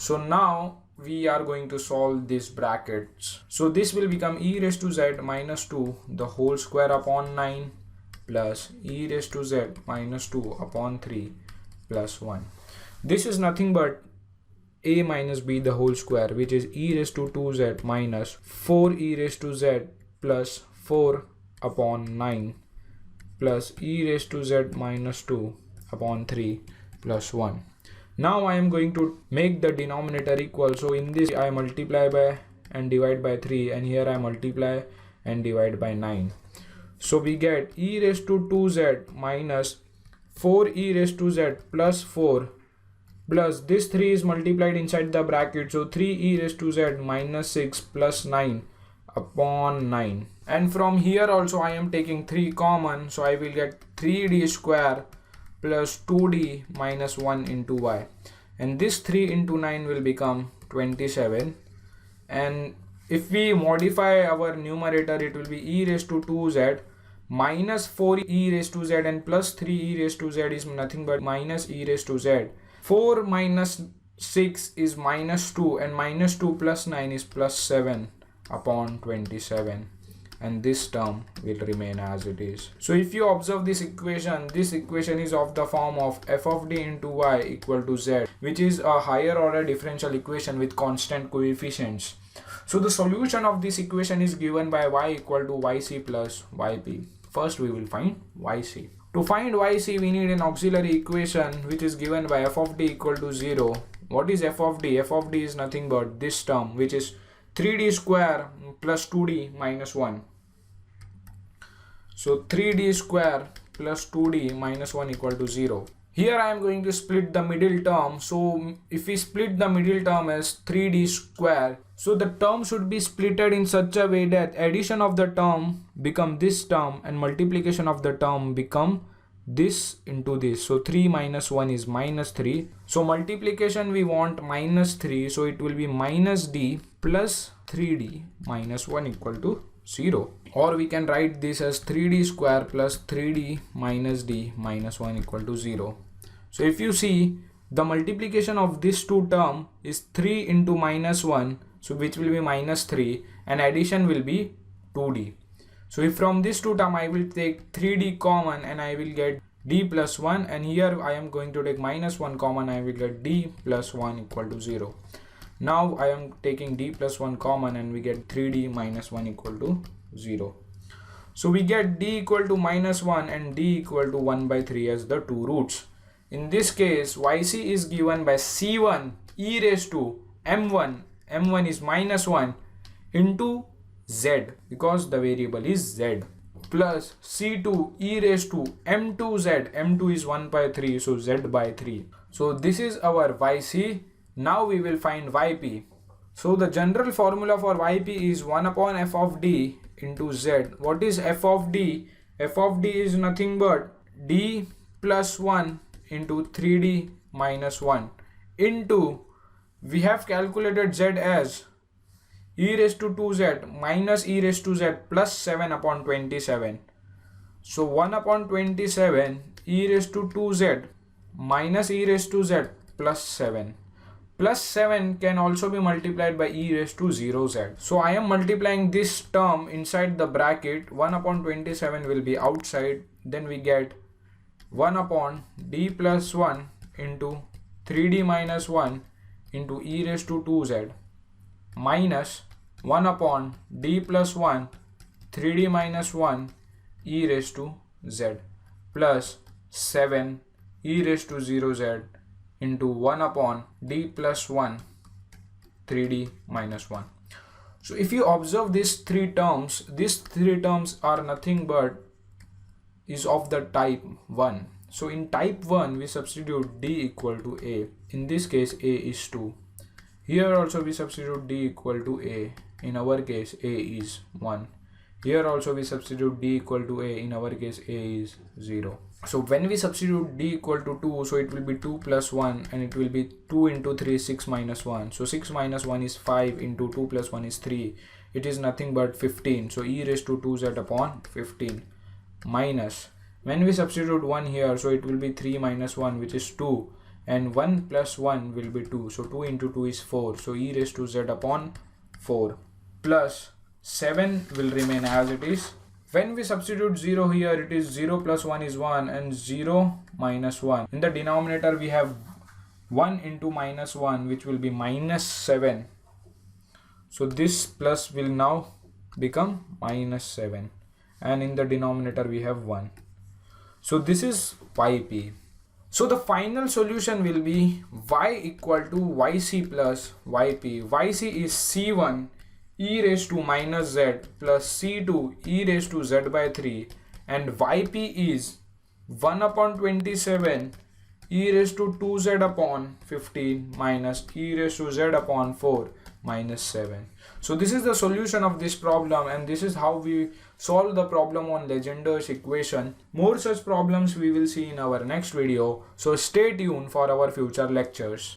So now we are going to solve these brackets. So this will become e raised to z minus 2 the whole square upon 9 plus e raised to z minus 2 upon 3 plus 1. This is nothing but a minus b the whole square, which is e raised to 2z minus 4 e raised to z plus 4 upon 9 plus e raised to z minus 2 upon 3 plus 1. Now I am going to make the denominator equal. So in this I multiply by and divide by 3, and here I multiply and divide by 9. So we get e raised to 2z minus 4 e raised to z plus 4 plus this 3 is multiplied inside the bracket, so 3 e raised to z minus 6 plus 9 upon 9. And from here also I am taking 3 common, so I will get 3d square plus 2d minus 1 into y, and this 3 into 9 will become 27. And if we modify our numerator, it will be e raised to 2z minus 4 e raised to z, and plus 3 e raised to z is nothing but minus e raised to z. 4 minus 6 is minus 2, and minus 2 plus 9 is plus 7 upon 27, and this term will remain as it is. So if you observe this equation is of the form of f of d into y equal to z, which is a higher order differential equation with constant coefficients. So the solution of this equation is given by y equal to yc plus yp. First we will find yc. To find yc, we need an auxiliary equation which is given by f of d equal to 0. What is f of d? F of d is nothing but this term, which is 3d square plus 2d minus 1. So 3d square plus 2d minus 1 equal to 0. Here I am going to split the middle term. So if we split the middle term as 3d square, so the term should be splitted in such a way that addition of the term become this term and multiplication of the term become this into this. So 3 minus 1 is minus 3. So multiplication we want minus 3. So it will be minus d plus 3d minus 1 equal to 0. Or we can write this as 3d square plus 3d minus d minus 1 equal to 0. So if you see, the multiplication of this two term is 3 into minus 1, so which will be minus 3, and addition will be 2d. So if from this two term I will take 3d common, and I will get d plus 1, and here I am going to take minus 1 common, I will get d plus 1 equal to 0. Now I am taking d plus 1 common, and we get 3d minus 1 equal to 0. So we get d equal to minus 1 and d equal to 1 by 3 as the two roots. In this case, yc is given by c1 e raised to m1 is minus 1 into z, because the variable is z, plus c2 e raised to m2z, m2 is 1 by 3, so z by 3. So this is our yc. Now we will find yp. So the general formula for yp is 1 upon f of d into z. What is f of d? F of d is nothing but d plus 1 into 3d minus 1 into, we have calculated z as e raised to 2z minus e raised to z plus 7 upon 27. So 1 upon 27 e raised to 2z minus e raised to z plus 7. Plus 7 can also be multiplied by e raised to 0z. So I am multiplying this term inside the bracket. 1 upon 27 will be outside. Then we get 1 upon d plus 1 into 3d minus 1 into e raised to 2z minus 1 upon d plus 1 3d minus 1 e raised to z plus 7 e raised to 0z into 1 upon d plus 1 3d minus 1. So if you observe these three terms are nothing but is of the type 1. So in type 1 we substitute d equal to a. In this case a is 2. Here also we substitute d equal to a. In our case a is 1. Here also we substitute d equal to a. In our case a is 0. So when we substitute d equal to 2, so it will be 2 plus 1, and it will be 2 into 3 6 minus 1. So 6 minus 1 is 5 into 2 plus 1 is 3. It is nothing but 15. So e raised to 2z upon 15 minus, when we substitute 1 here, so it will be 3 minus 1, which is 2, and 1 plus 1 will be 2. So 2 into 2 is 4. So e raised to z upon 4 plus 7 will remain as it is. When we substitute 0 here, it is 0 plus 1 is 1 and 0 minus 1. In the denominator we have 1 into minus 1, which will be minus 7. So this plus will now become minus 7, and in the denominator we have 1. So this is yp. So the final solution will be y equal to yc plus yp. Yc is c1 e raised to minus z plus c2 e raised to z by 3, and yp is 1 upon 27 e raised to 2z upon 15 minus e raised to z upon 4 minus 7. So this is the solution of this problem, and this is how we solve the problem on Legendre's equation. More such problems we will see in our next video, so stay tuned for our future lectures.